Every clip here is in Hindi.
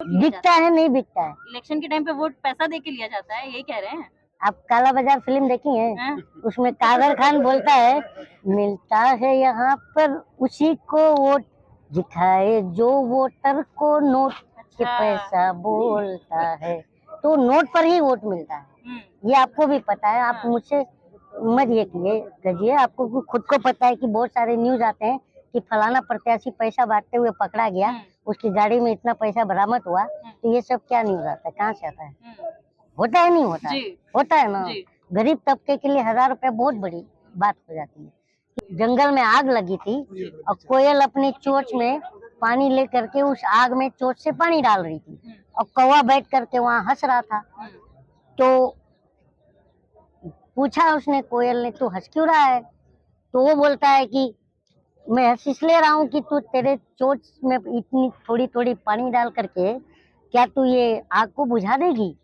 लिया बिकता जाता है, नहीं बिकता है। इलेक्शन के टाइम पे वोट पैसा दे के लिया जाता है, यही कह रहे हैं? आप काला बाजार फिल्म देखी है? हाँ? उसमें कादर खान बोलता है, मिलता है यहाँ पर उसी को वोट, दिखाए जो वोटर को नोट के अच्छा। पैसा बोलता है। तो नोट पर ही वोट मिलता है, ये आपको भी पता है। आप हाँ। मुझसे मत ये कहिए, आपको खुद को पता है कि बहुत सारे न्यूज आते हैं कि फलाना प्रत्याशी पैसा बांटते हुए पकड़ा गया, उसकी गाड़ी में इतना पैसा बरामद हुआ। तो ये सब क्या न्यूज आता है, कहाँ से आता है? होता है, नहीं होता है? होता है ना। गरीब तबके के लिए 1000 रुपया बहुत बड़ी बात हो जाती है। जंगल में आग लगी थी और कोयल अपनी चोंच में पानी लेकर के उस आग में चोंच से पानी डाल रही थी और कौवा बैठ करके वहां हंस रहा था। तो पूछा उसने कोयल ने, तू हंस क्यों रहा है? तो वो बोलता है कि मैं हंस इसलिए रहा हूँ कि तू तेरे चोंच में इतनी थोड़ी थोड़ी पानी डाल करके क्या तू ये आग को बुझा देगी?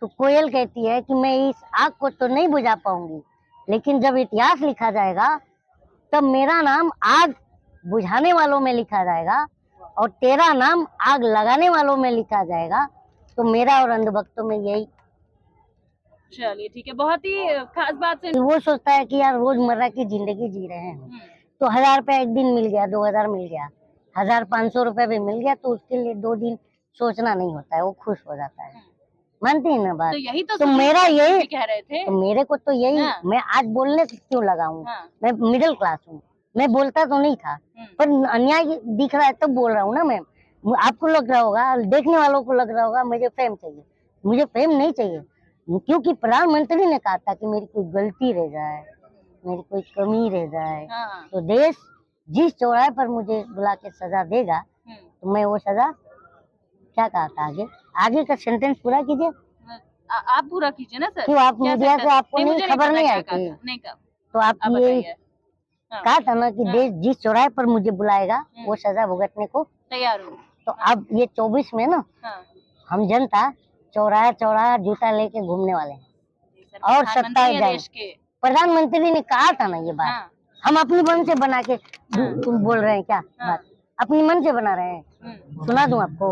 तो कोयल कहती है कि मैं इस आग को तो नहीं बुझा पाऊंगी, लेकिन जब इतिहास लिखा जाएगा तब मेरा नाम आग बुझाने वालों में लिखा जाएगा और तेरा नाम आग लगाने वालों में लिखा जाएगा। तो मेरा और अंधभक्तों में यही। चलिए ठीक है, बहुत ही खास बात से वो सोचता है कि यार रोजमर्रा की जिंदगी जी रहे हैं, तो 1000 रुपया एक दिन मिल गया, 2000 मिल गया, 1500 रुपया भी मिल गया, तो उसके लिए 2 दिन सोचना नहीं होता है, वो खुश हो जाता है। मानती है ना बात? तो यही तो मेरा यही कह रहे थे। तो मेरे को तो यही मैं आज बोलने क्यों लगा हूँ? मैं मिडिल क्लास हूँ, मैं बोलता तो नहीं था, पर अन्याय दिख रहा है तब बोल रहा हूँ ना। मैं आपको लग रहा होगा, देखने वालों को लग रहा होगा मुझे फेम चाहिए, मुझे फेम नहीं चाहिए, क्योंकि प्रधानमंत्री ने कहा था कि मेरी कोई गलती रह जाए, मेरी कोई कमी रह जाए, तो देश जिस चौराहे पर मुझे बुला के सजा देगा तो मैं वो सजा, क्या कहा था आगे का सेंटेंस पूरा कीजिए। आप पूरा कीजिए ना सर। क्यों आप मीडिया से आपको नहीं खबर नहीं आई थी? नहीं कहा। तो आप ये कहा था ना कि देश जिस चौराहे पर मुझे बुलाएगा वो सजा भुगतने को तैयार हो। तो अब ये 24 में ना हम जनता चौराहा चौराहा जूता लेके घूमने वाले हैं और सत्ता जाएंगे। प्रधानमंत्री ने कहा था ना ये बात, हम अपनी मन से बना के तुम बोल रहे हैं क्या बात? अपनी मन से बना रहे हैं, सुना दूं आपको?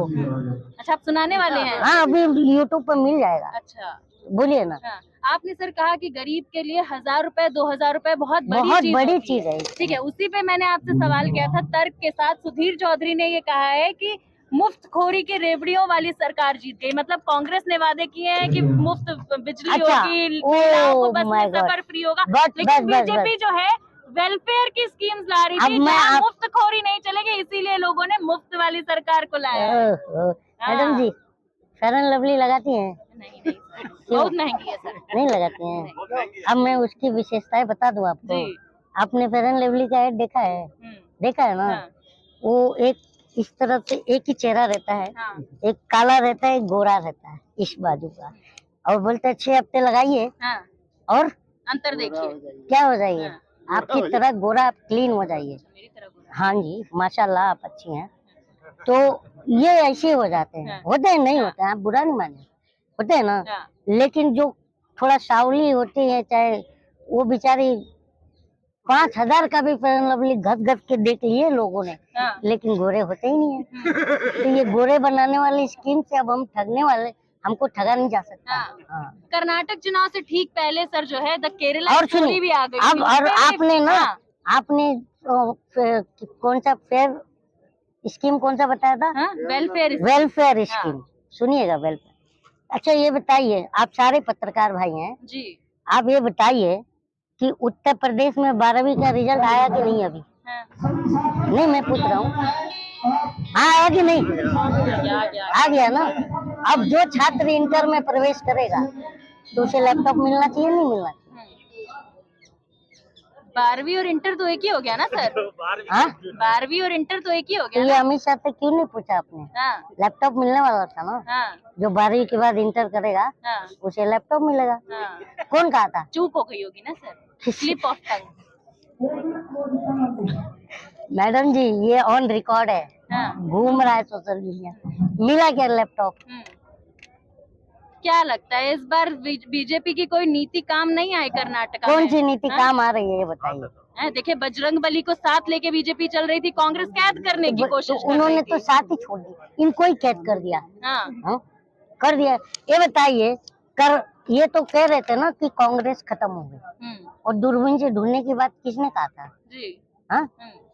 अच्छा, आप सुनाने वाले हैं? हाँ, अभी यूट्यूब पर मिल जाएगा। अच्छा, बोलिए ना। आपने सर कहा कि गरीब के लिए 1000 रुपए 2000 रुपए बहुत बड़ी चीज है। ठीक है, उसी पे मैंने आपसे सवाल किया था तर्क के साथ। सुधीर चौधरी ने ये कहा है कि मुफ्तखोरी की रेवड़ियों वाली सरकार जीत गई, मतलब कांग्रेस ने वादे किए हैं कि मुफ्त बिजली होगी, महिलाओं को बस में सफर फ्री होगा, लेकिन बीजेपी जो है वेलफेयर की स्कीम्स ला रही थी जहाँ मुफ्तखोरी नहीं चलेगी, इसीलिए लोगों ने मुफ्त वाली सरकार को लाया है। Madam ji Fair and Lovely लगाती हैं? नहीं, बहुत महंगी है सर। नहीं लगाती हैं? अब मैं उसकी विशेषताएं बता दूं आपको। आपने फेयर एंड लवली का एड देखा है? देखा है ना? वो एक इस तरफ से एक ही चेहरा रहता है, एक काला रहता है, एक गोरा रहता है इस बाजू का, और बोलते हैं 6 हफ्ते लगाइए और अंतर देखिए क्या हो जाइए, आपकी तरह गोरा क्लीन हो जाइए। हाँ जी, माशाल्लाह आप अच्छी हैं। तो ये ऐसे हो जाते हैं, होते हैं, नहीं होते हैं, आप बुरा नहीं मानिए, होते हैं ना। लेकिन जो थोड़ा सावली होती है, चाहे वो बेचारी 5000 का भी फेयर एंड लवली घस घस के देख लिए लोगों ने, लेकिन गोरे होते ही नहीं है। तो ये गोरे बनाने वाली स्कीम से अब हम ठगने वाले, हमको ठगा नहीं जा सकता। कर्नाटक चुनाव से ठीक पहले सर जो है द केरला स्टोरी भी आ गई। अब और आपने ना आपने कौन सा फेयर स्कीम कौन सा बताया था? Welfare scheme. सुनिएगा, वेलफेयर। अच्छा ये बताइए, आप सारे पत्रकार भाई हैं जी, आप ये बताइए कि उत्तर प्रदेश में 12वीं का रिजल्ट आया कि नहीं अभी? नहीं, मैं पूछ रहा हूँ, आया कि नहीं? आ गया ना। अब जो छात्र इंटर में प्रवेश करेगा तो उसे लैपटॉप मिलना चाहिए, नहीं मिलना चाहिए? 12वीं और इंटर तो एक ही हो गया ना सर? 12वीं और इंटर तो एक ही हो गया। ये अमित शाह से क्यों नहीं पूछा आपने? लैपटॉप मिलने वाला था ना। जो 12वीं के बाद इंटर करेगा उसे लैपटॉप मिलेगा। कौन कहा था? चूक हो गई होगी ना sir, slip of tongue. Madam ji ये ऑन रिकॉर्ड है, घूम रहा है सोशल मीडिया। मिला क्या लैपटॉप? क्या लगता है इस बार बीजेपी की कोई नीति काम नहीं आई कर्नाटक में? कौन सी नीति काम आ रही है ये बताइए। देखिए बजरंग बली को साथ लेके बीजेपी चल रही थी, कांग्रेस कैद करने की कोशिश कर उन्होंने रही तो थी। साथ ही छोड़ दी, इनको ही कैद कर दिया। हाँ हाँ, कर दिया। ये बताइए, ये तो कह रहे थे ना कि कांग्रेस खत्म हो गई, और दूरबीन से ढूंढने की बात किसने कहा था जी। हाँ,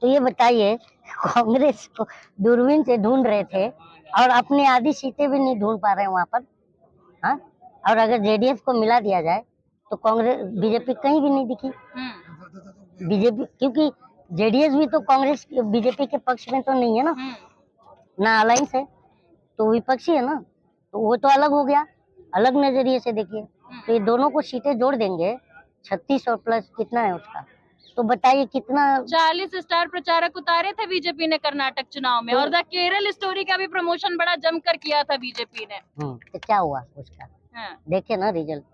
तो ये बताइए, कांग्रेस को दूरबीन से ढूंढ रहे थे और अपनी आधी सीटें भी नहीं ढूंढ पा रहे हैं वहां पर। हाँ, और अगर जेडीएस को मिला दिया जाए तो कांग्रेस बीजेपी कहीं भी नहीं दिखी। बीजेपी, क्योंकि जेडीएस भी तो कांग्रेस बीजेपी के पक्ष में तो नहीं है ना, ना अलायंस है, तो विपक्षी है ना, तो वो तो अलग हो गया, अलग नजरिए से देखिए। तो ये दोनों को सीटें जोड़ देंगे, 36 और प्लस कितना है उसका, तो बताइए कितना। 40 स्टार प्रचारक उतारे थे बीजेपी ने कर्नाटक चुनाव में, और द केरल स्टोरी का भी प्रमोशन बड़ा जमकर किया था बीजेपी ने। तो क्या हुआ उसका? देखे ना रिजल्ट।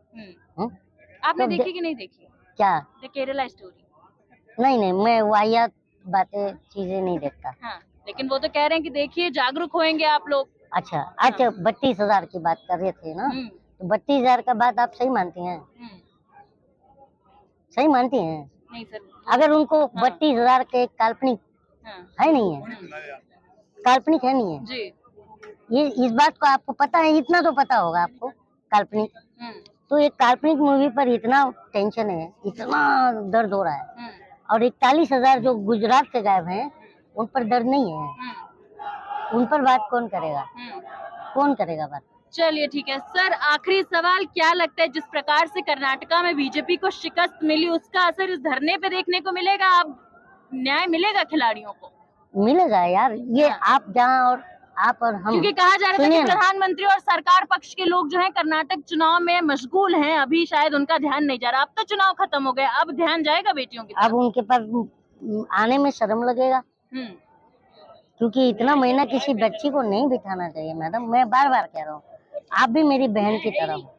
आपने देखी कि नहीं देखी क्या द केरला स्टोरी? नहीं, मैं वाहियात बातें चीजें नहीं देखता। लेकिन वो तो कह रहे हैं कि देखिए जागरूक होंगे आप लोग। अच्छा, 32,000 की बात कर रहे थे ना, तो 32,000 का बात आप सही मानती हैं? सही मानती हैं? नहीं सर, अगर उनको 32,000 के एक काल्पनिक है नहीं है, काल्पनिक है नहीं है जी। ये, इस बात को आपको पता है, इतना तो पता होगा आपको, काल्पनिक। तो एक काल्पनिक मूवी पर इतना टेंशन है, इतना दर्द हो रहा है, और 41,000 जो गुजरात से गायब हैं उन पर दर्द नहीं है। उन पर बात कौन करेगा? कौन करेगा बात? चलिए ठीक है सर, आखिरी सवाल, क्या लगता है जिस प्रकार से कर्नाटका में बीजेपी को शिकस्त मिली, उसका असर इस धरने पे देखने को मिलेगा? अब न्याय मिलेगा खिलाड़ियों को? मिलेगा यार, ये आप जहाँ और आप और हम, क्योंकि कहा जा रहा था कि प्रधानमंत्री और सरकार पक्ष के लोग जो हैं कर्नाटक चुनाव में मशगूल हैं, अभी शायद उनका ध्यान नहीं जा रहा। अब तो चुनाव खत्म हो गए, अब ध्यान जाएगा बेटियों की तरफ। अब उनके पास आने में शर्म लगेगा, क्योंकि इतना महीना किसी बच्ची को नहीं बिठाना चाहिए। मैडम, मैं बार बार कह रहा हूँ, आप भी मेरी बहन की तरह हो,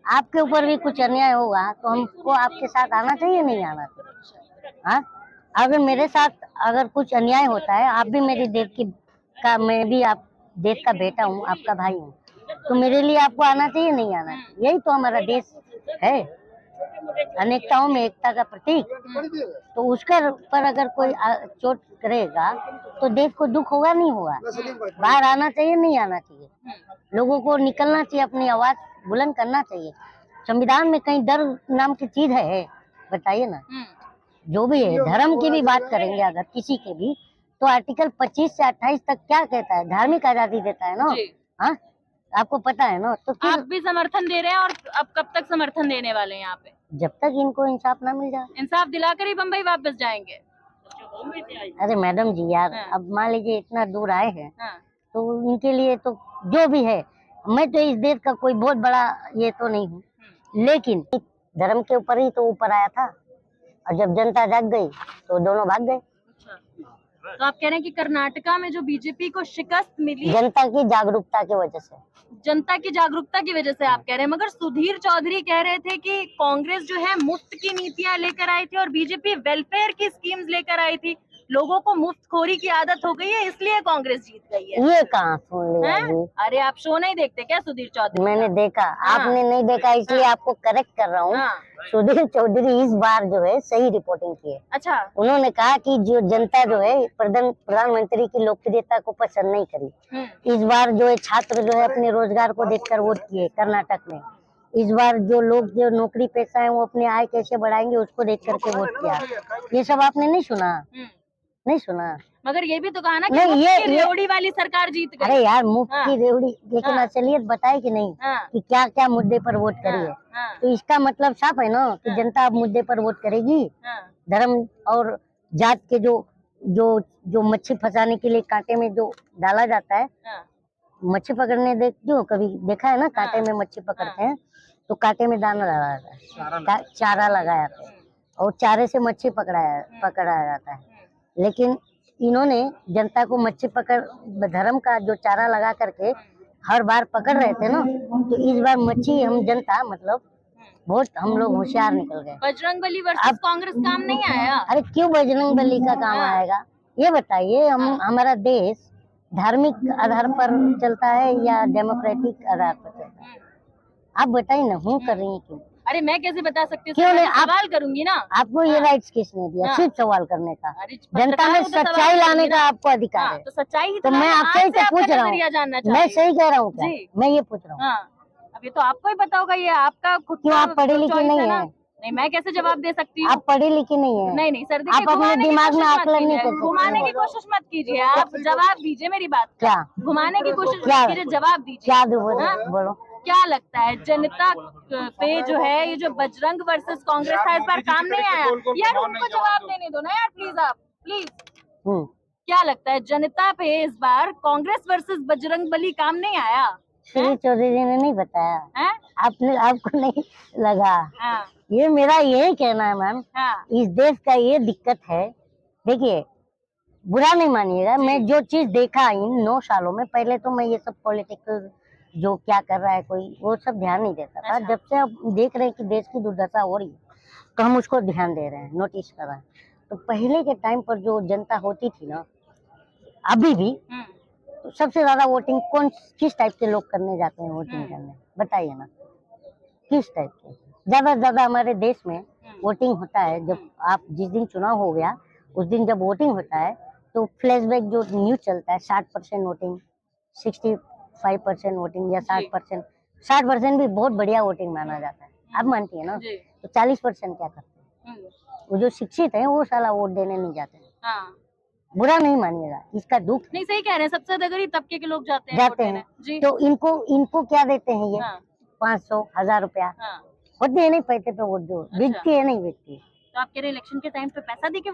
आपके ऊपर भी कुछ अन्याय होगा तो हमको आपके साथ आना चाहिए, नहीं आना चाहिए? हाँ, अगर मेरे साथ अगर कुछ अन्याय होता है, आप भी मेरी देश की का, मैं भी आप देश का बेटा हूँ, आपका भाई हूँ, तो मेरे लिए आपको आना चाहिए, नहीं आना चाहिए? यही तो हमारा देश है, अनेकताओं में एकता का प्रतीक। तो उसका पर अगर कोई चोट करेगा तो देश को दुख होगा, नहीं होगा? बाहर आना चाहिए, नहीं आना चाहिए? लोगों को निकलना चाहिए, अपनी आवाज बुलंद करना चाहिए। संविधान में कहीं डर नाम की चीज है? बताइए ना। जो भी है, धर्म की भी बात करेंगे अगर किसी के भी, तो आर्टिकल 25 से 28 तक क्या कहता है? धार्मिक आजादी देता है ना। हाँ, आपको पता है ना। तो आप भी समर्थन दे रहे हैं, और अब कब तक समर्थन देने वाले हैं यहाँ पे? जब तक इनको इंसाफ ना मिल जाए। इंसाफ दिलाकर ही बम्बई वापस जाएंगे? अरे मैडम जी यार, अब मान लीजिए इतना दूर आए हैं, तो इनके लिए तो जो भी है, मैं तो इस देश का कोई बहुत बड़ा ये तो नहीं हूँ, लेकिन धर्म के ऊपर ही तो ऊपर आया था, और जब जनता जाग गई तो दोनों भाग गए। तो आप कह रहे हैं कि कर्नाटका में जो बीजेपी को शिकस्त मिली जनता की जागरूकता की वजह से, जनता की जागरूकता की वजह से आप कह रहे हैं, मगर सुधीर चौधरी कह रहे थे कि कांग्रेस जो है मुफ्त की नीतियां लेकर आई थी और बीजेपी वेलफेयर की स्कीम्स लेकर आई थी। लोगों को मुफ्तखोरी की आदत हो गई है, इसलिए कांग्रेस जीत गई है। ये कहाँ सुन लिया जी? अरे आप शो नहीं देखते क्या सुधीर चौधरी? मैंने देखा, आपने नहीं देखा, इसलिए आपको करेक्ट कर रहा हूँ। सुधीर चौधरी इस बार जो है सही रिपोर्टिंग की है। अच्छा, उन्होंने कहा कि जो जनता जो है प्रधानमंत्री की लोकप्रियता को पसंद नहीं करी। इस बार जो है छात्र जो है अपने रोजगार को देखकर वोट किए कर्नाटक में। इस बार जो लोग जो नौकरी पेशा है वो अपने आय कैसे बढ़ाएंगे उसको देख करके वोट किया। ये सब आपने नहीं सुना? नहीं सुना। मगर ये भी तो कहा ना कि मुफ्त की रेवड़ी वाली सरकार जीत गई। अरे यार, मुफ्त की रेवड़ी, लेकिन असलियत बताए कि नहीं कि क्या क्या मुद्दे पर वोट करी है? तो इसका मतलब साफ है ना कि जनता अब मुद्दे पर वोट करेगी। धर्म और जात के जो जो जो मच्छी फंसाने के लिए कांटे में जो डाला जाता है, मच्छी पकड़ने जो कभी देखा है ना, कांटे में मच्छी पकड़ते हैं तो कांटे में दाना लगाया जाता है, चारा लगाया जाता है, और चारे से मच्छी पकड़ा जाता है। लेकिन इन्होंने जनता को मच्छी पकड़ धर्म का जो चारा लगा करके हर बार पकड़ रहे थे ना, तो इस बार मच्छी हम जनता मतलब बहुत हम लोग होशियार निकल गए। बजरंग बली वर्सेस कांग्रेस काम नहीं आया? अरे क्यों बजरंग बली का काम आएगा? ये बताइए, हमारा देश धार्मिक आधार पर चलता है या डेमोक्रेटिक आधार पर चलता है? आप बताइए ना, हूँ कर रही है क्यों? अरे मैं कैसे बता सकती हूँ? क्यों नहीं? सवाल करूंगी ना। आपको ये राइट्स किसने दिया? हाँ। सिर्फ सवाल करने का। अरे जनता में पत्रकारों को तो सच्चाई सवाल लाने करूंगी का ना। आपको अधिकार हाँ, है। तो सच्चाई ही तो मैं आपसे ही तो पूछ रहा हूँ, जानना मैं सही कह रहा हूँ क्या? जी। मैं ये पूछ रहा हूँ। हाँ, अब ये तो आपको ही पता होगा, ये आपका खुद क्यों का आप पढ़ी लिखी choice नहीं है ना। है? नहीं, मैं कैसे जवाब दे सकती हूँ? आप पढ़ी लिखी नहीं है? नहीं सर, देखिए आप अपने घुमाने की दिमाग में कोशिश मत आकलन नहीं कीजिए, कर सकते। घुमाने की कोशिश मत कीजिए, आप जवाब दीजिए मेरी बात का। क्या? घुमाने की कोशिश क्या? मत कीजिए, जवाब दीजिए। क्या दो हाँ? बोलो? क्या लगता है जनता पे जो है ये जो बजरंग वर्सेस कांग्रेस था, इस बार काम नहीं आया? यार उनको जवाब देने दो ना यार, प्लीज आप प्लीज। क्या लगता है जनता पे इस बार कांग्रेस वर्सेस बजरंग बली काम नहीं आया? श्री चौधरी जी ने नहीं बताया है? आपको नहीं लगा? हाँ। ये मेरा यही कहना है मैम। हाँ। इस देश का ये दिक्कत है। देखिए, बुरा नहीं मानिएगा, मैं जो चीज देखा इन 9 सालों में, पहले तो मैं ये सब पॉलिटिकल जो क्या कर रहा है कोई, वो सब ध्यान नहीं देता था। अच्छा। जब से अब देख रहे हैं कि देश की दुर्दशा हो रही है, तो हम उसको ध्यान दे रहे हैं, नोटिस कर रहे हैं। तो पहले के टाइम पर जो जनता होती थी ना, अभी भी, तो सबसे ज्यादा वोटिंग किस टाइप के लोग करने जाते हैं वोटिंग करने, बताइए ना, किस टाइप के? ज्यादा से ज्यादा हमारे देश में वोटिंग होता है जब आप जिस दिन चुनाव हो गया उस दिन जब वोटिंग होता है तो फ्लैशबैक जो न्यूज चलता है 60% वोटिंग, 65% वोटिंग या 60%, 60% भी बहुत बढ़िया वोटिंग माना जाता है। आप मानती है ना? तो 40% क्या करते हैं? वो जो शिक्षित है वो साला वोट देने नहीं जाते। हाँ। बुरा नहीं मानिएगा, इसका दुख नहीं, सही कह रहे हैं, सबसे ज्यादा गरीब तबके के लोग जाते हैं जी। तो इनको क्या देते हैं ये? 500 1000 रुपया होते हैं नहीं पैसे पे वोट दो, बिकती है नहीं बिकती। तो आप कह रहे इलेक्शन के टाइम पे पैसा दी के